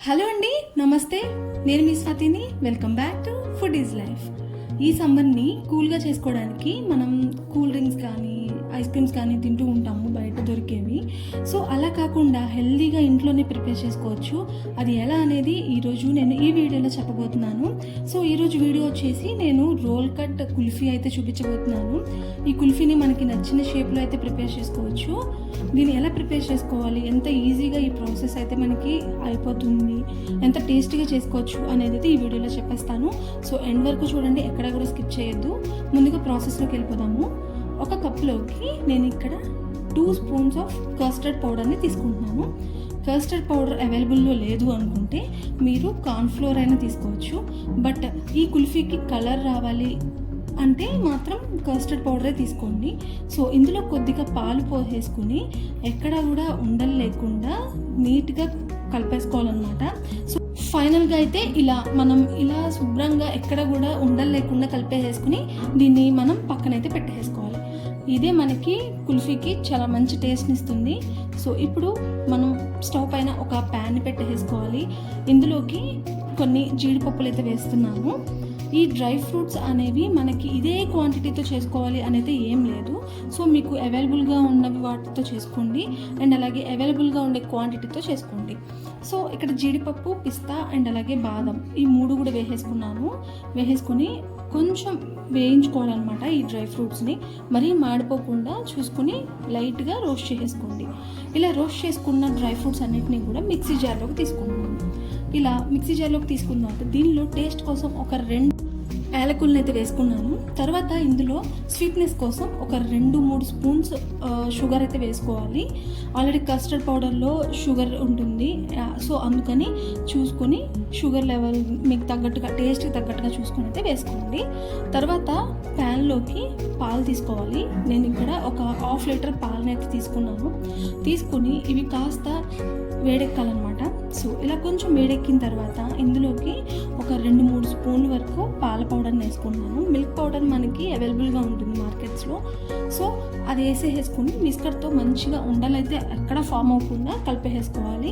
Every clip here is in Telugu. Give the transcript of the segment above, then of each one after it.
హలో అండి, నమస్తే. నేను మీ స్వాతిని. Welcome back to food is life. ఈ సమ్మర్ని కూల్గా చేసుకోవడానికి మనం కూల్ డ్రింక్స్ కానీ ఐస్ క్రీమ్స్ కానీ తింటూ ఉంటాము, బయట దొరికేవి. సో అలా కాకుండా హెల్తీగా ఇంట్లోనే ప్రిపేర్ చేసుకోవచ్చు. అది ఎలా అనేది ఈరోజు నేను ఈ వీడియోలో చెప్పబోతున్నాను. సో ఈరోజు వీడియో వచ్చేసి నేను రోల్ కట్ కుల్ఫీ అయితే చూపించబోతున్నాను. ఈ కుల్ఫీని మనకి నచ్చిన షేప్లో అయితే ప్రిపేర్ చేసుకోవచ్చు. దీన్ని ఎలా ప్రిపేర్ చేసుకోవాలి, ఎంత ఈజీగా ఈ ప్రాసెస్ అయితే మనకి అయిపోతుంది, ఎంత టేస్టీగా చేసుకోవచ్చు అనేది అయితే ఈ వీడియోలో చెప్పేస్తాను. సో ఎండ్ వరకు చూడండి, ఎక్కడ కూడా స్కిప్ చేయొద్దు. ముందుగా ప్రాసెస్లోకి వెళ్ళిపోదాము. ఒక కప్లోకి నేను ఇక్కడ 2 స్పూన్స్ ఆఫ్ కస్టర్డ్ పౌడర్ని తీసుకుంటున్నాను. కస్టర్డ్ పౌడర్ అవైలబుల్లో లేదు అనుకుంటే మీరు కార్న్ఫ్లోర్ అయినా తీసుకోవచ్చు. బట్ ఈ కుల్ఫీకి కలర్ రావాలి అంటే మాత్రం కస్టర్డ్ పౌడరే తీసుకోండి. సో ఇందులో కొద్దిగా పాలు పోసేసుకుని ఎక్కడ కూడా ఉండలు లేకుండా నీట్గా కలిపేసుకోవాలన్నమాట. సో ఫైనల్గా అయితే మనం ఇలా శుభ్రంగా ఎక్కడ కూడా ఉండలు లేకుండా కలిపేసేసుకుని దీన్ని మనం పక్కనైతే పెట్టేసుకోవాలి. ఇదే మనకి కుల్ఫీకి చాలా మంచి టేస్ట్ని ఇస్తుంది. సో ఇప్పుడు మనం స్టవ్ పైన ఒక ప్యాన్ని పెట్టేసుకోవాలి. ఇందులోకి కొన్ని జీడిపప్పులు అయితే వేస్తున్నాము. ఈ డ్రై ఫ్రూట్స్ అనేవి మనకి ఇదే క్వాంటిటీతో చేసుకోవాలి అనేది ఏం లేదు. సో మీకు అవైలబుల్గా ఉన్నవి వాటితో చేసుకోండి, అండ్ అలాగే అవైలబుల్గా ఉండే క్వాంటిటీతో చేసుకోండి. సో ఇక్కడ జీడిపప్పు, పిస్తా అండ్ అలాగే బాదం ఈ 3 కూడా వేసేసుకుని కొంచెం వేయించుకోవాలన్నమాట. ఈ డ్రై ఫ్రూట్స్ని మరీ మాడిపోకుండా చూసుకుని లైట్గా రోస్ట్ చేసేసుకోండి. ఇలా రోస్ట్ చేసుకున్న డ్రై ఫ్రూట్స్ అన్నిటినీ కూడా మిక్సీ జార్లోకి తీసుకుంటున్నాను. ఇలా మిక్సీ జార్లోకి తీసుకున్న తర్వాత దీనిలో టేస్ట్ కోసం ఒక 2 యాలకులను అయితే వేసుకున్నాను. తర్వాత ఇందులో స్వీట్నెస్ కోసం ఒక 2-3 స్పూన్స్ షుగర్ అయితే వేసుకోవాలి. ఆల్రెడీ కస్టర్డ్ పౌడర్లో షుగర్ ఉంటుంది, సో అందుకని చూసుకొని షుగర్ లెవెల్ మీకు తగ్గట్టుగా, టేస్ట్కి తగ్గట్టుగా చూసుకొని అయితే వేసుకోండి. తర్వాత ప్యాన్లోకి పాలు తీసుకోవాలి. నేను ఇక్కడ ఒక 1/2 లీటర్ పాలని అయితే తీసుకుని ఇవి కాస్త వేడెక్కాలన్నమాట. సో ఇలా కొంచెం వేడెక్కిన తర్వాత ఇందులోకి ఒక 2-3 స్పూన్ల వరకు పాల పౌడర్ని వేసుకున్నాను. మిల్క్ పౌడర్ మనకి అవైలబుల్గా ఉంటుంది మార్కెట్స్లో. సో అది వేసేసుకుని విస్కర్తో మంచిగా ఉండలైతే ఎక్కడ ఫామ్ అవ్వకుండా కలిపేసుకోవాలి.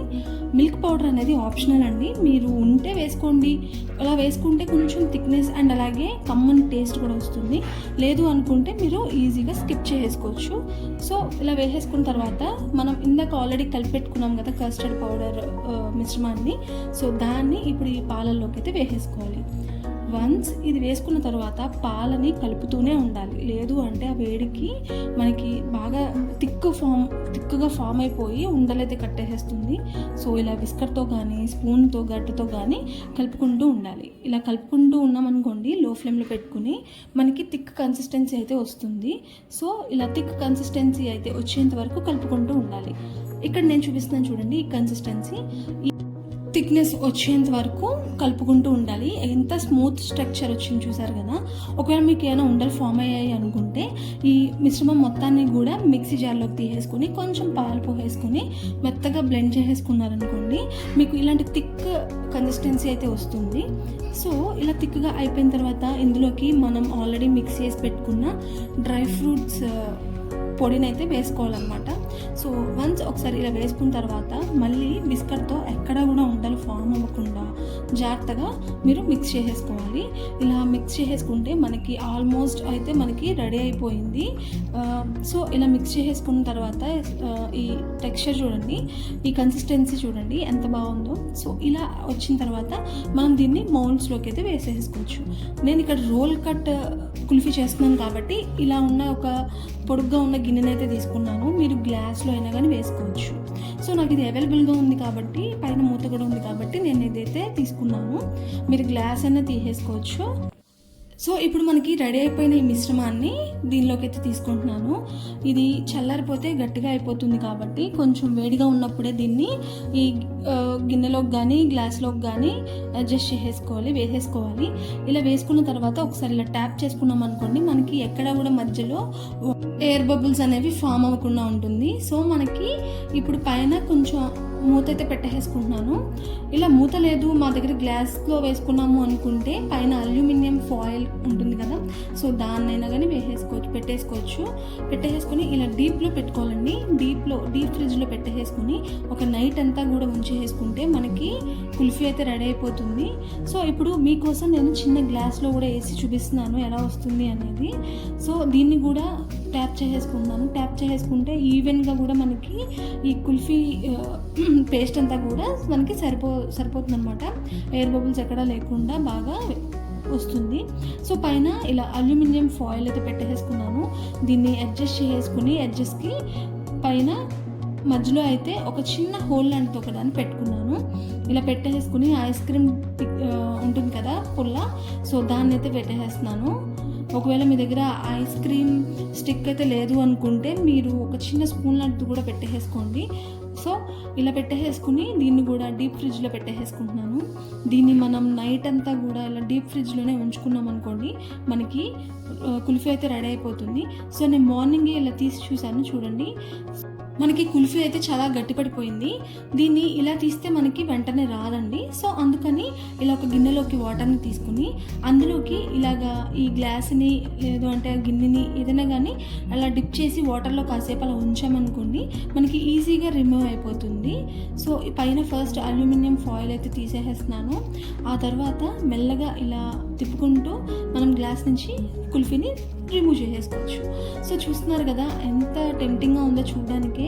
మిల్క్ పౌడర్ అనేది ఆప్షనల్ అండి, మీరు ఉంటే వేసుకోండి. అలా వేసుకుంటే కొంచెం థిక్నెస్ అండ్ అలాగే కమ్మని టేస్ట్ కూడా వస్తుంది. లేదు అనుకుంటే మీరు ఈజీగా స్కిప్ చేసుకోవచ్చు. సో ఇలా వేసేసుకున్న తర్వాత మనం ఇందాక ఆల్రెడీ కలిపెట్టుకున్నాం కదా కస్టర్డ్ పౌడర్ మిశ్రమాన్ని. సో దాన్ని ఇప్పుడు ఈ పాలల్లోకి అయితే వేసేసుకోవాలి. వన్స్ ఇది వేసుకున్న తర్వాత పాలని కలుపుతూనే ఉండాలి. లేదు అంటే ఆ వేడికి మనకి బాగా థిక్గా ఫామ్ అయిపోయి ఉండలైతే కట్టేసేస్తుంది. సో ఇలా విస్కర్తో కానీ స్పూన్తో గడ్డతో కానీ కలుపుకుంటూ ఉండాలి. ఇలా కలుపుకుంటూ ఉన్నామనుకోండి, లో ఫ్లేమ్లో పెట్టుకుని మనకి థిక్ కన్సిస్టెన్సీ అయితే వస్తుంది. సో ఇలా థిక్ కన్సిస్టెన్సీ అయితే వచ్చేంత వరకు కలుపుకుంటూ ఉండాలి. ఇక్కడ నేను చూపిస్తున్నాను చూడండి, ఈ కన్సిస్టెన్సీ థిక్నెస్ వచ్చేంత వరకు కలుపుకుంటూ ఉండాలి. ఎంత స్మూత్ స్ట్రక్చర్ వచ్చింది చూసారు కదా. ఒకవేళ మీకు ఏమైనా ఉండలు ఫామ్ అయ్యాయి అనుకుంటే ఈ మిశ్రమం మొత్తాన్ని కూడా మిక్సీ జార్లోకి తీసేసుకుని కొంచెం పాలు పోసేసుకుని మెత్తగా బ్లెండ్ చేసేసుకున్నారనుకోండి, మీకు ఇలాంటి థిక్ కన్సిస్టెన్సీ అయితే వస్తుంది. సో ఇలా థిక్గా అయిపోయిన తర్వాత ఇందులోకి మనం ఆల్రెడీ మిక్స్ చేసి పెట్టుకున్న డ్రై ఫ్రూట్స్ పొడిని అయితే వేసుకోవాలన్నమాట. సో వన్స్ ఒకసారి ఇలా వేసుకున్న తర్వాత మళ్ళీ బిస్కట్తో ఎక్కడా కూడా ఉండలు ఫామ్ అవ్వకుండా జాగ్రత్తగా మీరు మిక్స్ చేసేసుకోవాలి. ఇలా మిక్స్ చేసేసుకుంటే మనకి ఆల్మోస్ట్ అయితే మనకి రెడీ అయిపోయింది. సో ఇలా మిక్స్ చేసేసుకున్న తర్వాత ఈ టెక్స్చర్ చూడండి, ఈ కన్సిస్టెన్సీ చూడండి ఎంత బాగుందో. సో ఇలా వచ్చిన తర్వాత మనం దీన్ని మౌల్డ్స్లోకి అయితే వేసేసుకోవచ్చు. నేను ఇక్కడ రోల్ కట్ కుల్ఫీ చేస్తున్నాను కాబట్టి ఇలా ఉన్న ఒక పొడుగ్గా ఉన్న గిన్నెని అయితే తీసుకున్నాను. మీరు గ్లాస్లో అయినా కానీ వేసుకోవచ్చు. సో నాకు ఇది అవైలబుల్గా ఉంది కాబట్టి, పైన మూత కూడా ఉంది కాబట్టి నేను ఇదైతే తీసుకున్నాను. మీరు గ్లాస్ అయినా తీసేసుకోవచ్చు. సో ఇప్పుడు మనకి రెడీ అయిపోయిన ఈ మిశ్రమాన్ని దీనిలోకి అయితే తీసుకుంటున్నాను. ఇది చల్లారిపోతే గట్టిగా అయిపోతుంది కాబట్టి కొంచెం వేడిగా ఉన్నప్పుడే దీన్ని ఈ గిన్నెలోకి కానీ గ్లాస్లోకి కానీ అడ్జస్ట్ వేసేసుకోవాలి. ఇలా వేసుకున్న తర్వాత ఒకసారి ఇలా ట్యాప్ చేసుకున్నాం అనుకోండి, మనకి ఎక్కడ కూడా మధ్యలో ఎయిర్ బబుల్స్ అనేవి ఫామ్ అవ్వకుండా ఉంటుంది. సో మనకి ఇప్పుడు పైన కొంచెం మూత అయితే పెట్టేసుకుంటున్నాను. ఇలా మూత లేదు మా దగ్గర గ్లాస్లో వేసుకున్నాము అనుకుంటే పైన అల్యూమినియం ఫాయిల్ ఉంటుంది కదా, సో దాన్నైనా కానీ పెట్టేసుకొని ఇలా డీప్లో పెట్టుకోవాలండి. డీప్ ఫ్రిడ్జ్లో పెట్టేసుకొని ఒక నైట్ అంతా కూడా ఉంచేసుకుంటే మనకి కుల్ఫీ అయితే రెడీ అయిపోతుంది. సో ఇప్పుడు మీకోసం నేను చిన్న గ్లాస్లో కూడా వేసి చూపిస్తున్నాను ఎలా వస్తుంది అనేది. సో దీన్ని కూడా ట్యాప్ చేసేసుకుంటే ఈవెన్గా కూడా మనకి ఈ కుల్ఫీ పేస్ట్ అంతా కూడా మనకి సరిపోతుంది అనమాట. ఎయిర్ బబుల్స్ ఎక్కడా లేకుండా బాగా వస్తుంది. సో పైన ఇలా అల్యూమినియం ఫాయిల్ అయితే పెట్టేసుకున్నాను. దీన్ని అడ్జస్ట్ చేసుకుని ఎడ్జెస్కి పైన మధ్యలో అయితే ఒక చిన్న హోల్ లాంటిది ఒకదాన్ని పెట్టుకున్నాను. ఇలా పెట్టేసుకుని ఐస్ క్రీమ్ ఉంటుంది కదా పుల్ల, సో దాన్ని అయితే పెట్టేస్తున్నాను. ఒకవేళ మీ దగ్గర ఐస్ క్రీమ్ స్టిక్ అయితే లేదు అనుకుంటే మీరు ఒక చిన్న స్పూన్ లాంటిది కూడా పెట్టేసుకోండి. సో ఇలా పెట్టేసుకుని దీన్ని కూడా డీప్ ఫ్రిడ్జ్లో పెట్టేసుకుంటున్నాను. దీన్ని మనం నైట్ అంతా కూడా ఇలా డీప్ ఫ్రిడ్జ్లోనే ఉంచుకున్నాం అనుకోండి, మనకి కుల్ఫీ అయితే రెడీ అయిపోతుంది. సో నేను మార్నింగే ఇలా తీసి చూశాను, చూడండి మనకి కుల్ఫీ అయితే చాలా గట్టిపడిపోయింది. దీన్ని ఇలా తీస్తే మనకి వెంటనే రాదండి. సో అందుకని ఇలా ఒక గిన్నెలోకి వాటర్ని తీసుకుని అందులోకి ఇలాగా ఈ గ్లాస్ని లేదు అంటే గిన్నెని ఏదైనా కానీ అలా డిప్ చేసి వాటర్లో కాసేపు అలా ఉంచామనుకోండి, మనకి ఈజీగా రిమూవ్ అయిపోతుంది. సో పైన ఫస్ట్ అల్యూమినియం ఫాయిల్ అయితే తీసేస్తున్నాను. ఆ తర్వాత మెల్లగా ఇలా తిప్పుకుంటూ మనం గ్లాస్ నుంచి కుల్ఫీని రిమూవ్ చేసేసుకోవచ్చు. సో చూస్తున్నారు కదా ఎంత టెంప్టింగ్గా ఉందో చూడడానికి.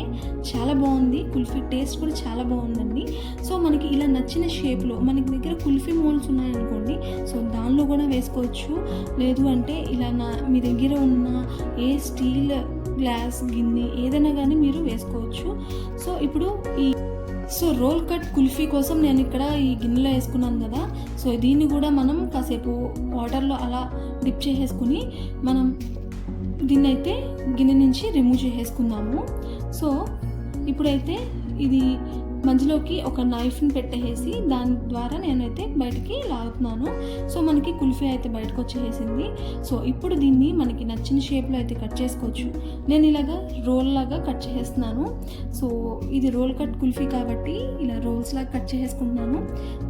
చాలా బాగుంది, కుల్ఫీ టేస్ట్ కూడా చాలా బాగుందండి. సో మనకి ఇలా నచ్చిన షేప్లో మనకి దగ్గర కుల్ఫీ మోల్డ్స్ ఉన్నాయనుకోండి, సో దానిలో కూడా వేసుకోవచ్చు. లేదు అంటే ఇలా మీ దగ్గర ఉన్న ఏ స్టీల్ గ్లాస్ గిన్నె ఏదైనా కానీ మీరు వేసుకోవచ్చు. సో ఇప్పుడు రోల్ కట్ కుల్ఫీ కోసం నేను ఇక్కడ ఈ గిన్నెలో వేసుకున్నాను కదా, సో దీన్ని కూడా మనం కాసేపు వాటర్లో అలా డిప్ చేసేసుకుని మనం దీన్ని అయితే గిన్నె నుంచి రిమూవ్ చేసేసుకుందాము. సో ఇప్పుడైతే ఇది మధ్యలోకి ఒక నైఫ్ని పెట్టేసి దాని ద్వారా నేనైతే బయటికి లాగుతున్నాను. సో మనకి కుల్ఫీ అయితే బయటకు వచ్చేసింది. సో ఇప్పుడు దీన్ని మనకి నచ్చిన షేప్లో అయితే కట్ చేసుకోవచ్చు. నేను ఇలాగా రోల్ లాగా కట్ చేసేస్తున్నాను. సో ఇది రోల్ కట్ కుల్ఫీ కాబట్టి ఇలా రోల్స్ లాగా కట్ చేసేసుకుంటున్నాను.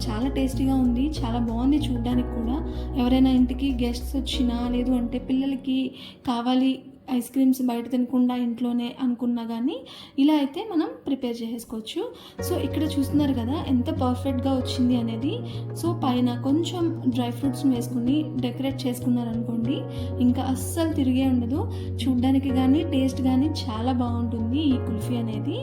చాలా టేస్టీగా ఉంది, చాలా బాగుంది చూడడానికి కూడా. ఎవరైనా ఇంటికి గెస్ట్స్ వచ్చినా లేదు అంటే పిల్లలకి కావాలి ఐస్ క్రీమ్స్ బయట తినకుండా ఇంట్లోనే అనుకున్నా కానీ ఇలా అయితే మనం ప్రిపేర్ చేసేసుకోవచ్చు. సో ఇక్కడ చూస్తున్నారు కదా ఎంత పర్ఫెక్ట్గా వచ్చింది అనేది. సో పైన కొంచెం డ్రై ఫ్రూట్స్ని వేసుకుని డెకరేట్ చేసుకున్నారనుకోండి, ఇంకా అస్సలు తిరిగే ఉండదు. చూడ్డానికి కానీ టేస్ట్ కానీ చాలా బాగుంటుంది ఈ కుల్ఫీ అనేది.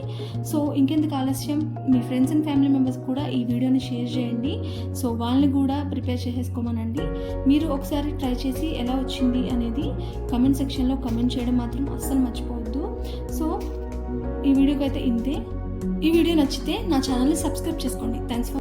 సో ఇంకెందుకు ఆలస్యం, మీ ఫ్రెండ్స్ అండ్ ఫ్యామిలీ మెంబర్స్ కూడా ఈ వీడియోని షేర్ చేయండి. సో వాళ్ళని కూడా ప్రిపేర్ చేసేసుకోమనండి. మీరు ఒకసారి ట్రై చేసి ఎలా వచ్చింది అనేది కమెంట్ సెక్షన్లో కమెంట్ చేయడం మాత్రం అస్సలు మర్చిపోవద్దు. సో ఈ వీడియోకి అయితే ఇంతే. ఈ వీడియో నచ్చితే నా ఛానల్ని సబ్స్క్రైబ్ చేసుకోండి. Thanks for